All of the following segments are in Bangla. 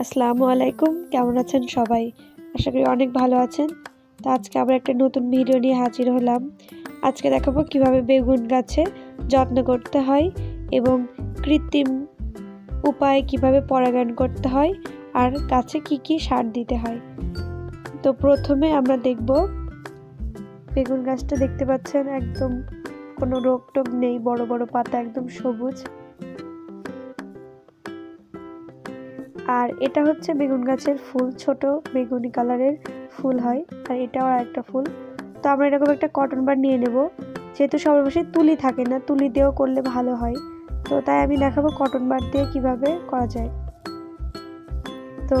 আসসালামু আলাইকুম, কেমন আছেন সবাই? আশা করি অনেক ভালো আছেন। তো আজকে আবার একটা নতুন ভিডিও নিয়ে হাজির হলাম। আজকে দেখাবো কিভাবে বেগুন গাছে যত্ন করতে হয় এবং কৃত্রিম উপায়ে কিভাবে পরাগায়ন করতে হয় আর গাছে কি কি সার দিতে হয়। তো প্রথমে আমরা দেখব বেগুন গাছটা দেখতে পাচ্ছেন একদম কোনো রোগ টোগ নেই, বড় বড় পাতা একদম সবুজ। আর এটা হচ্ছে বেগুন গাছের ফুল, ছোট বেগুনি কালারের ফুল হয়। আর এটাও একটা ফুল। তো আমরা এরকম একটা কটন বার নিয়ে নেব। যেহেতু সবার বাসায় তুলি থাকে না, তুলি দিয়েও করলে ভালো হয়। তো তাই আমি দেখাবো কটন বার দিয়ে কিভাবে করা যায়। তো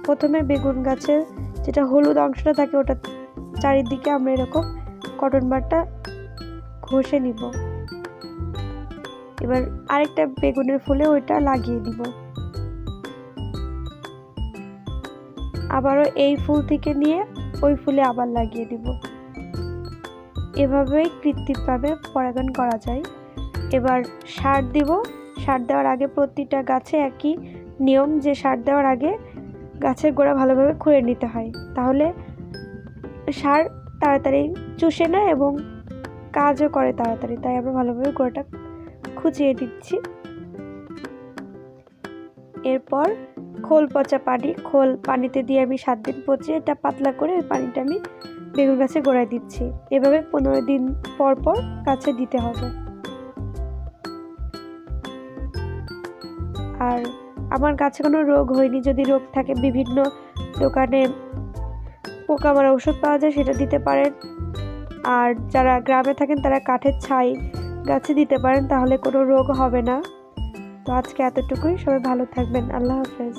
প্রথমে বেগুন গাছের যেটা হলুদ অংশটা থাকে ওটা চারিদিকে আমরা এরকম কটন বারটা ঘষে নিব। এবার আরেকটা বেগুনের ফুলে ওইটা লাগিয়ে দিব। আবারও এই ফুল থেকে নিয়ে ওই ফুলে আবার লাগিয়ে দিব। এভাবেই কৃত্রিমভাবে পরাগায়ন করা যায়। এবার সার দিব। সার দেওয়ার আগে প্রতিটা গাছে একই নিয়ম যে সার দেওয়ার আগে গাছের গোড়া ভালোভাবে খুঁড়ে নিতে হয়, তাহলে সার তাড়াতাড়ি চুষে নেয় এবং কাজও করে তাড়াতাড়ি। তাই আমরা ভালোভাবে গোড়াটা খুঁচিয়ে দিচ্ছি। এরপর খোল পচা পানি, খোল পানিতে দিয়ে আমি 7 দিন পচিয়ে এটা পাতলা করে ওই পানিটা আমি বেগুন গাছে গোড়ায় দিচ্ছি। এভাবে 15 দিন পর পর গাছে দিতে হবে। আর আমার গাছে কোনো রোগ হয়নি। যদি রোগ থাকে বিভিন্ন দোকানে পোকা মারা ওষুধ পাওয়া যায়, সেটা দিতে পারেন। আর যারা গ্রামে থাকেন তারা কাঠের ছাই গাছে দিতে পারেন, তাহলে কোনো রোগ হবে না। তো আজকে এতটুকুই। সবাই ভালো থাকবেন। আল্লাহ হাফেজ।